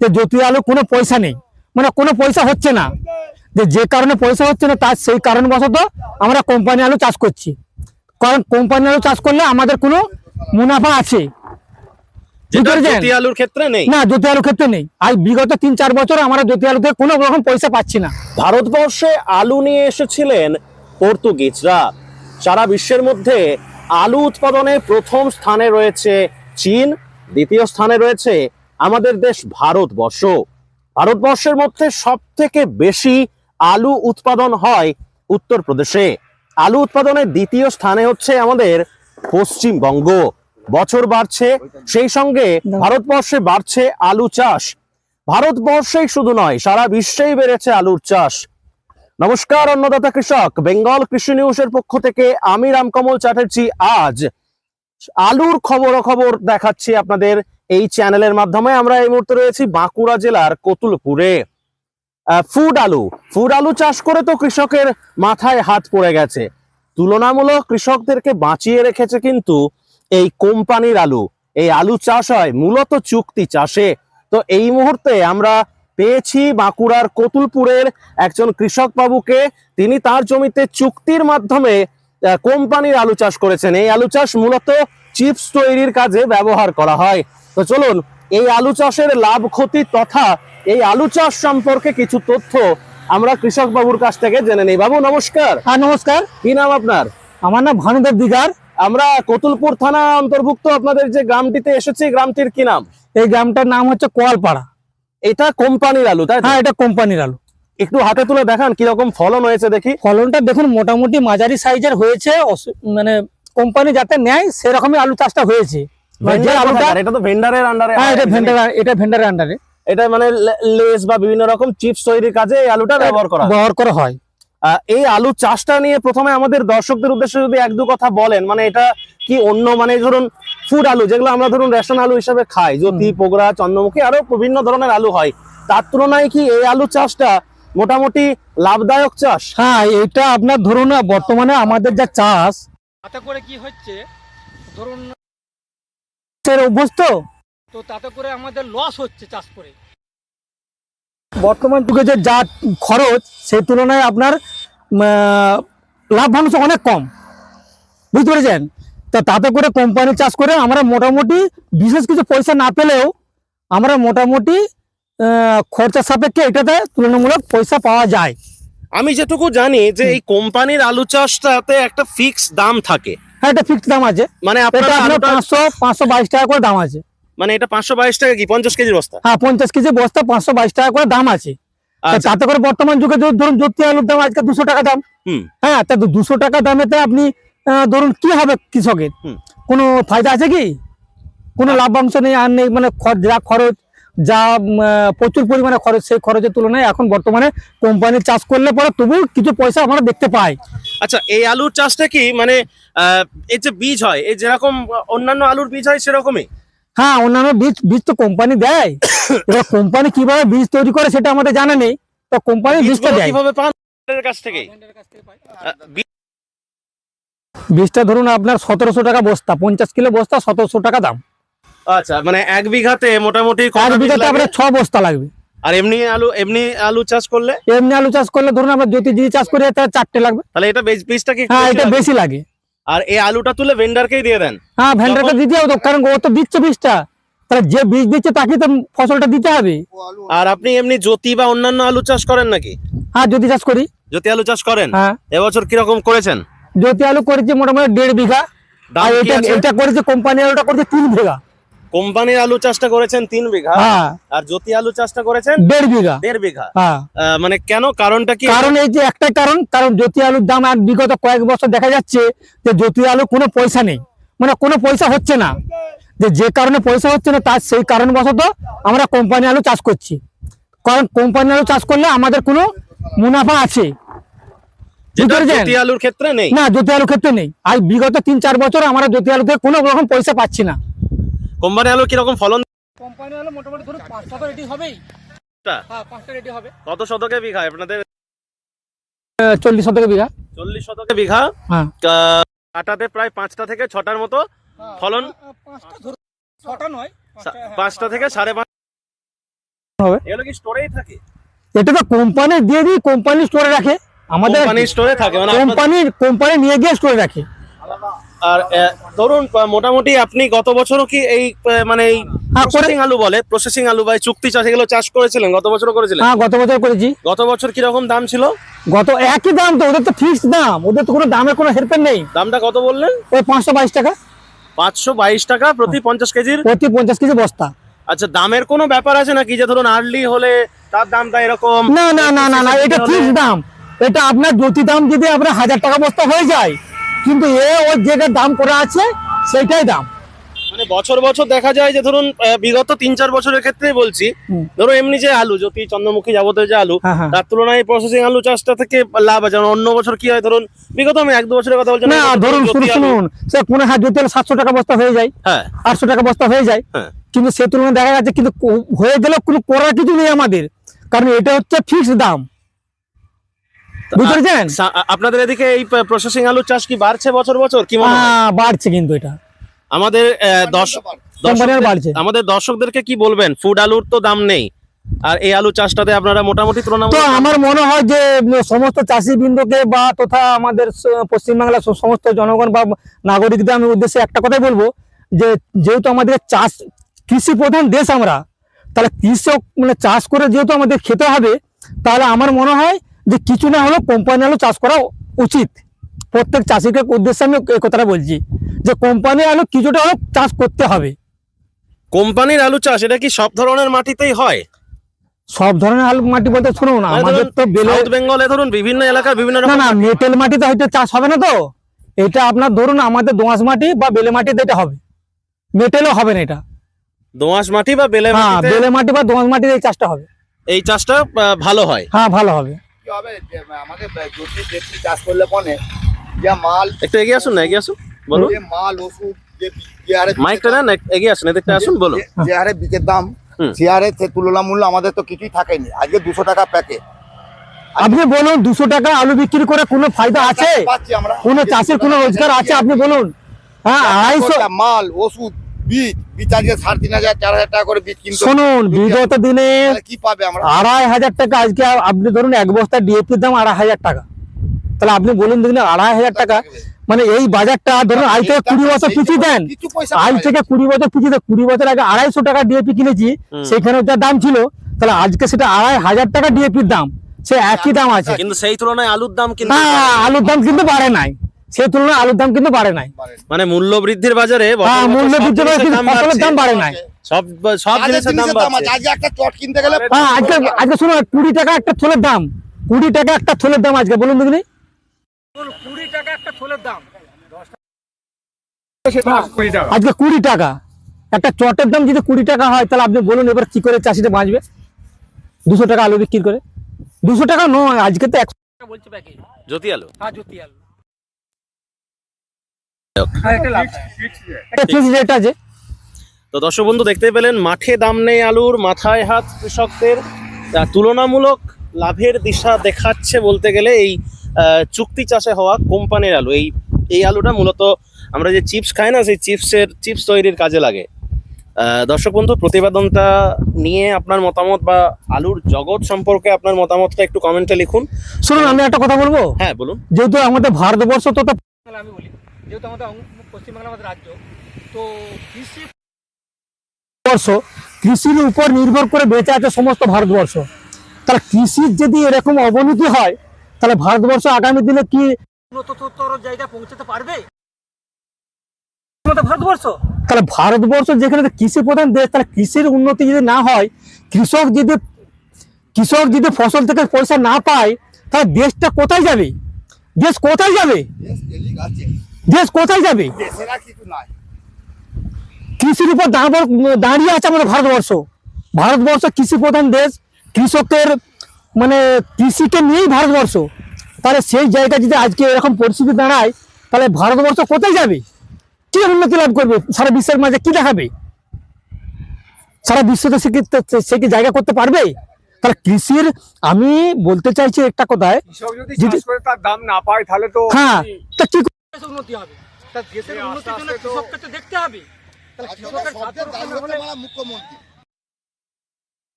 যে জ্যোতি আলু কোনো পয়সা নেই, মানে কোনো পয়সা হচ্ছে না, যে কারণে পয়সা হচ্ছে না তার সেই কারণবশত আমরা কোম্পানি আলু চাষ করছি। কারণ কোম্পানি আলু চাষ করলে আমাদের কোনো মুনাফা আছে, জ্যোতি আলুর ক্ষেত্রে নেই। না, জ্যোতি আলুর ক্ষেত্রে নেই। আর বিগত 3-4 বছর আমরা জ্যোতি আলুতে কোনো রকম পয়সা পাচ্ছি না। ভারতবর্ষে আলু নিয়ে এসেছিলেন পর্তুগিজরা। সারা বিশ্বের মধ্যে আলু উৎপাদনে প্রথম স্থানে রয়েছে চীন, দ্বিতীয় স্থানে রয়েছে আমাদের দেশ ভারতবর্ষ। ভারতবর্ষের মধ্যে সব থেকে বেশি আলু উৎপাদন হয় উত্তরপ্রদেশে। আলু উৎপাদনের দ্বিতীয় স্থানে হচ্ছে আমাদের পশ্চিমবঙ্গ। বছর বাড়ছে, সেই সঙ্গে ভারতবর্ষে বাড়ছে আলু চাষ। ভারতবর্ষেই শুধু নয়, সারা বিশ্বেই বেড়েছে আলুর চাষ। নমস্কার, অন্নদাতা কৃষক বেঙ্গল কৃষি নিউজের পক্ষ থেকে আমি রামকমল চ্যাটার্জি আজ আলুর খবর দেখাচ্ছি আপনাদের এই চ্যানেলের মাধ্যমে। আমরা এই মুহূর্তে রয়েছি বাঁকুড়া জেলার কতুলপুরে। ফুড আলু চাষ করে তো কৃষকের মাথায় হাত পড়ে গেছে। তুলনামূলক কৃষকদেরকে বাঁচিয়ে রেখেছে কিন্তু এই কোম্পানির আলু। এই আলু চাষ হয় মূলত চুক্তি চাষে। তো এই মুহূর্তে আমরা পেয়েছি বাঁকুড়ার কতুলপুরের একজন কৃষক বাবুকে। তিনি তার জমিতে চুক্তির মাধ্যমে কোম্পানির আলু চাষ করেছেন। এই আলু চাষ মূলত চিপস তৈরির কাজে ব্যবহার করা হয়। তো চলুন এই আলু চাষের লাভ ক্ষতি তথা এই আলু চাষ সম্পর্কে কিছু তথ্য আমরা কৃষক বাবুর কাছ থেকে জেনে নেই। বাবু নমস্কার। হ্যাঁ নমস্কার। কি নাম আপনার? আমার নাম ভানুদেব দিগার। আমরা কতুলপুর থানা অন্তর্ভুক্ত আপনাদের যে গ্রামটিতে এসেছি, গ্রামটির কি নাম? এই গ্রামটার নাম হচ্ছে কোয়ালপাড়া। এটা কোম্পানির আলু তাই? হ্যাঁ, এটা কোম্পানির আলু। একটু হাতে তুলে দেখান কিরকম ফলন হয়েছে দেখি। ফলনটা দেখুন মোটামুটি মাঝারি সাইজের হয়েছে, মানে কোম্পানি যাতে নেয় সেরকমই আলু চাষটা হয়েছে। এটা তো ভেন্ডারের আন্ডারে। হ্যাঁ, এটা ভেন্ডারের আন্ডারে। এটা মানে লেস বা বিভিন্ন রকম চিপস তৈরির কাজে এই আলুটা ব্যবহার করা হয়। এই আলু চাষটা নিয়ে প্রথমে আমাদের দর্শকদের উদ্দেশ্যে যদি এক দু কথা বলেন, মানে এটা কি অন্য, মানে ধরুন ফুড আলু যেগুলো আমরা ধরুন রেশন আলু হিসেবে খাই, জ্যোতি, পোগরা, চন্দ্রমুখী আরো বিভিন্ন ধরনের আলু হয়, তার তুলনায় কি এই আলু চাষটা মোটামুটি লাভদায়ক চাষ? হ্যাঁ, এটা আপনার ধরুন বর্তমানে আমাদের যা চাষ তাতে করে কি হচ্ছে, ধরুন অভ্যস্ত তো তাতে করে আমাদের লস হচ্ছে চাষ করে। বর্তমান যুগে যে যা খরচ সেই তুলনায় আপনার লাভবাংশ অনেক কম, বুঝতে পেরেছেন? তো তাতে করে কোম্পানি চাষ করে আমরা মোটামুটি বিশেষ কিছু পয়সা না পেলেও আমরা মোটামুটি খরচা সাপেক্ষে এটাতে তুলনামূলক পয়সা পাওয়া যায়। আমি যেটুকু জানি যে এই কোম্পানির আলু চাষটাতে একটা ফিক্স দাম থাকে। হ্যাঁ, এটা ফিক্স দাম আছে। মানে আপনার 522 টাকা করে দাম আছে। মানে এটা 522 টাকা কি 50 কেজি বস্তা? হ্যাঁ, 50 কেজি বস্তা 522 টাকা করে দাম আছে। তাতে করে বর্তমান যুগে ধরুন জ্যোতি আলুর দাম আজকে 200 টাকা দাম। হ্যাঁ, তা 200 টাকা দামেতে আপনি ধরুন কি হবে কৃষকের? কোনো ফায়দা আছে কি? কোনো লাভবাংশ নেই, আর নেই। মানে যা খরচ, যা প্রচুর পরিমাণে খরচ, সেই খরচের তুলনায় এখন বর্তমানে কোম্পানির চাষ করলে পরে তবু কিছু পয়সা আমরা দেখতে পাই। আচ্ছা, এই আলুর চাষটা কি মানে এই যে বীজ হয়, এই যেরকম অন্যান্য আলুর বীজ হয় সেরকমই? হ্যাঁ, অন্যান্য বীজ তো কোম্পানি দেয়। এবার কোম্পানি কিভাবে বীজ তৈরি করে সেটা আমাদের জানা নেই। তো কোম্পানি বীজটা দেয় কিভাবে পান? ভেন্ডারের কাছ থেকে। বীজটা ধরুন আপনার 1700 টাকা বস্তা, 50 কিলো বস্তা 1700 টাকা দাম। আচ্ছা, মানে এক বিঘাতে মোটামুটি 1 বিঘাতে আপনার 6 বস্তা লাগবে। আর এমনি আলু চাষ করলে ধরুন আমরা যদি চাষ করি তাহলে 4টে লাগবে। তাহলে এটা বীজটা কি? হ্যাঁ, এটা বেশি লাগে। আর এই আলুটা তুলে ভেন্ডারকেই দিয়ে দেন? হ্যাঁ, ভেন্ডারকে দিতে হবে, কারণ ও তো দিচ্ছে বীজটা, তাহলে যে বীজ দিচ্ছে তাকে তো ফসলটা দিতে হবে। আর আপনি এমনি জ্যোতি বা অন্যান্য আলু চাষ করেন নাকি? হ্যাঁ, জ্যোতি চাষ করি। জ্যোতি আলু চাষ করেন? হ্যাঁ। এবছর কিরকম করেছেন? জ্যোতি আলু করেছি মোটামুটি 1.5 বিঘা। আর এটা করেছে কোম্পানি আলুটা করেছে 3 বিঘা। কোম্পানির আলু চাষটা করেছেন 3 বিঘা। হ্যাঁ। আর জ্যোতি আলু চাষটা করেছেন 1.5 বিঘা। 1.5 বিঘা। হ্যাঁ। মানে কেন, কারণটা কি? কারণ এই যে একটাই কারণ জ্যোতি আলুর দাম আর বিগত কয়েক বছর দেখা যাচ্ছে যে জ্যোতি আলু কোনো পয়সা নেই, মানে কোনো পয়সা হচ্ছে না। যে কারণে পয়সা হচ্ছে না তার সেই কারণবশত আমরা কোম্পানি আলু চাষ করছি। কারণ কোম্পানি আলু চাষ করলে আমাদের কোনো মুনাফা আছে, জ্যোতি আলুর ক্ষেত্রে নেই। না, জ্যোতি আলুর ক্ষেত্রে নেই। আর বিগত 3-4 বছর আমরা জ্যোতি আলুতে কোনো রকম পয়সা পাচ্ছি না। কোম্পানি আলু কিরকম ফলন? কোম্পানি আলু মোটামুটি ধরুন 5টা তো রেডি হবেই। হ্যাঁ, 5টা রেডি হবে। কত শতকে বিঘা আপনাদের? 40 শতকে বিঘা। 40 শতকে বিঘা। হ্যাঁ। কাটাতে প্রায় 5টা থেকে 6টার মতো ফলন। 5টা ধরুন, 6টা নয়, 5টা থেকে 5.5 হবে। এগুলো কি স্টোরেই থাকে? এটা তো কোম্পানি দিয়ে দিই, কোম্পানি স্টোরে রাখে, আমাদের কোম্পানি স্টোরে থাকে মানে কোম্পানি নিয়ে গিয়ে স্টোরে রাখে। আর ধরুন মোটামুটি আপনি গত বছরও কি এই মানে এই প্রসেসিং আলু বলে, প্রসেসিং আলু বা চুক্তি চাষ এগুলো চাষ করেছিলেন? গত বছরও করেছিলেন? হ্যাঁ, গত বছর করেছি। গত বছর কি রকম দাম ছিল? গত একই দাম তো, ওদের তো ফিক্সড দাম, ওদের তো কোনো দামের কোনো হেরফের নেই। দামটা কত বললেন? ওই 522 টাকা। 522 টাকা প্রতি 50 কেজির? প্রতি 50 কেজি বস্তা। আচ্ছা, দামের কোনো ব্যাপার আছে নাকি যে ধরুন আর্লি হলে তার দামটা এরকম? না না না না না, এটা ফিক্সড দাম। এটা আপনার জ্যোতি দাম যদি আপনার 1000 টাকা বস্তা হয়ে যায়, কিন্তু ওর যেটা দাম করা আছে সেইটাই দাম। মানে বছর বছর দেখা যায় যে ধরুন বিগত 3-4 বছরের ক্ষেত্রেই বলছি, ধরো এমনি যে আলু জ্যোতি চন্দ্রমুখী যাবতীয় যে আলু, তার তুলনায় প্রসেসিং আলু চাষটা থেকে লাভ আছে। অন্য বছর কি হয় ধরুন, বিগত আমি 1-2 বছরের কথা বলছি না, ধরুন শুনুন, সে কোনো জ্যোতি আলু 700 টাকা বস্তা হয়ে যায়, হ্যাঁ 800 টাকা বস্তা হয়ে যায়, হ্যাঁ, কিন্তু সে তুলনায় দেখা যাচ্ছে কিন্তু হয়ে গেলে কোনো করার কিছু নেই আমাদের, কারণ এটা হচ্ছে ফিক্সড দাম। বুঝতে আপনাদের এদিকে এই প্রসেসিং আলু চাষ কি বাড়ছে বছর বছর কি মনে হয়? বাড়ছে, কিন্তু এটা আমাদের বাড়ছে। আমাদের দর্শকদেরকে কি বলবেন? ফুড আলুর তো দাম নেই, আর এই আলু চাষটাতে আপনারা মোটামুটি তুলনামূলক। তো আমার মনে হয় যে সমস্ত চাষি বৃন্দকে বা তথা আমাদের পশ্চিমবাংলার সমস্ত জনগণ বা নাগরিকদের আমি উদ্দেশ্যে একটা কথাই বলবো, যে যেহেতু আমাদের কৃষি প্রধান দেশ আমরা, তাহলে কৃষক মানে চাষ করে যেহেতু আমাদের খেতে হবে, তাহলে আমার মনে হয় যে কিছু না হলেও কোম্পানি আলু চাষ করা উচিত। প্রত্যেক চাষিকে উদ্দেশ্যে আমি এই কথাটা বলছি যে কোম্পানি আলু কিছুটা হলেও চাষ করতে হবে। কোম্পানির আলু চাষ এটা কি সব ধরনের মাটিতেই হয়? সব ধরনের আলু মাটি বলতে শুনুন, আমাদের তো সাউথ বেঙ্গলে ধরুন বিভিন্ন এলাকার বিভিন্ন না না মেটেল মাটিতে হয়তো চাষ হবে না, তো এটা আপনার ধরুন আমাদের দোআঁশ মাটি বা বেলে মাটিতে এটা হবে, মেটেলও হবে না। এটা দোআঁশ মাটি বা বেলে মাটিতে, বেলে মাটি বা দোআঁশ মাটিতে এই চাষটা হবে। এই চাষটা ভালো হয়? হ্যাঁ, ভালো হবে। কি হবে যে আমাদের জ্যোতি দেখছি চাষ করলে পরে যা মাল, একটু এগিয়ে আসুন না, এগিয়ে আসুন, বলুন। যে মাল ওষুধ যে হারে মাইকটা নেন, এগিয়ে আসুন, এদিকটা আসুন, বলুন। যে হারে বীজের দাম, সে হারে সে তুলনামূল্য আমাদের তো কিছুই থাকেনি। আজকে 200 টাকা প্যাকেট। আপনি বলুন 200 টাকা আলু বিক্রি করে কোনো ফায়দা আছে? পাচ্ছি আমরা, কোনো চাষের কোনো রোজগার আছে? আপনি বলুন। হ্যাঁ, 250 মাল ওষুধ বীজ আজকে 3,500 4,000 টাকা করে বীজ কিনতে। শুনুন, বিগত দিনে কি পাবে আমরা? 2,500 টাকা, আজকে আপনি ধরুন এক বস্তা ডিএপির দাম 2,500 টাকা, তাহলে আপনি বলুন দেখুন 2,500 টাকা, মানে এই বাজারটা ধরুন আজ থেকে 20 বছর পিছিয়ে দেন, আজ থেকে 20 বছর পিছিয়ে দেন, 20 বছর আগে 250 টাকা ডিএপি কিনেছি, সেখানে যা দাম ছিল, তাহলে আজকে সেটা 2,500 টাকা ডিএপির দাম, সে একই দাম আছে, কিন্তু সেই তুলনায় আলুর দাম কিন্তু আলুর দাম কিন্তু বাড়ে নাই, সেই তুলনায় আলুর দাম কিন্তু বাড়ে নাই। মানে মূল্য বৃদ্ধির বাজারে মূল্য বৃদ্ধির বাজারে ফসলের দাম বাড়ে নাই, সব জিনিসের দাম বাড়ছে। আজকে একটা চট কিনতে গেলে আজকে শুনুন 20 টাকা একটা থলের দাম, 20 টাকা একটা থলের দাম আজকে, বলুন দেখিনি 20 টাকা একটা থলের দাম, আজকে 20 টাকা একটা চটের দাম। যদি 20 টাকা হয়, তাহলে আপনি বলুন এবার কি করে চাষিটা বাঁচবে 200 টাকা আলু বিক্রি করে? 200 টাকা নয়, আজকে তো 100 টাকা বলছে প্যাকেট জ্যোতি আলু। হ্যাঁ, জ্যোতি আলু ফিক্সড রেট আছে। তো দর্শক বন্ধু দেখতে পেলেন, মাঠে দাম নেই আলুর, মাথায় হাত কৃষকদের। তুলনামূলক লাভের দিশা দেখাচ্ছে বলতে গেলে এই চুক্তি চাষে হওয়া কোম্পানির আলু। এই আলুটা মূলত আমরা যে চিপস খাই না, সেই চিপস তৈরির কাজে লাগে। দর্শক বন্ধু, প্রতিবেদনটা নিয়ে আপনার মতামত বা আলুর জগৎ সম্পর্কে আপনার মতামতটা একটু কমেন্টে লিখুন। শুনুন, আমি একটা কথা বলবো। হ্যাঁ বলুন। যেহেতু আমাদের ভারতবর্ষ তো আমি বলি, যেহেতু আমাদের পশ্চিমবাংলা আমাদের রাজ্য, তো কৃষির উপর নির্ভর করে বেঁচে আছে সমস্ত ভারতবর্ষ। তাহলে কৃষির যদি এরকম অবনতি হয়, তাহলে ভারতবর্ষ আগামী দিনে কি উন্নততর জায়গায় পৌঁছাতে পারবে? ভারতবর্ষ, তাহলে ভারতবর্ষ যেখানে কৃষি প্রধান দেশ, তাহলে কৃষির উন্নতি যদি না হয়, কৃষক যদি ফসল থেকে পয়সা না পায়, তাহলে দেশটা কোথায় যাবে? দেশ কোথায় যাবে? দেশ কোথায় যাবে? কৃষির উপর দাঁড়িয়ে আছে আমাদের ভারতবর্ষ কৃষি প্রধান দেশ, কৃষকের মানে কৃষিকে নিয়েই ভারতবর্ষ। তাহলে সেই জায়গায় যদি আজকে এরকম পরিস্থিতি দাঁড়ায়, তাহলে ভারতবর্ষ কোথায় যাবে? কি উন্নতি লাভ করবে? সারা বিশ্বের মাঝে কি দেখাবে? সারা বিশ্বতে সে কি জায়গা করতে পারবে? তাহলে কৃষির আমি বলতে চাইছি একটা কথায়, যদি তার দাম না পায়, তাহলে তো হ্যাঁ, তা কি উন্নতি হবে? তার দেশের উন্নতির জন্য কৃষককে তো দেখতে হবে। তাহলে কৃষকের মুখ্যমন্ত্রী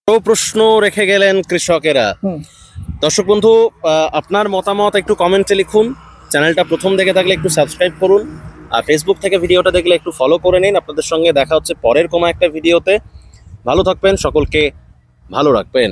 বড় প্রশ্ন রেখে গেলেন কৃষকেরা। হুম। দর্শক বন্ধু, আপনার মতামত একটু কমেন্টে লিখুন। চ্যানেলটা প্রথম দেখে থাকলে একটু সাবস্ক্রাইব করুন, আর ফেসবুক থেকে ভিডিওটা দেখলে একটু ফলো করে নিন। আপনাদের সঙ্গে দেখা হচ্ছে পরের কোনো একটা ভিডিওতে। ভালো থাকবেন, সকলকে ভালো রাখবেন।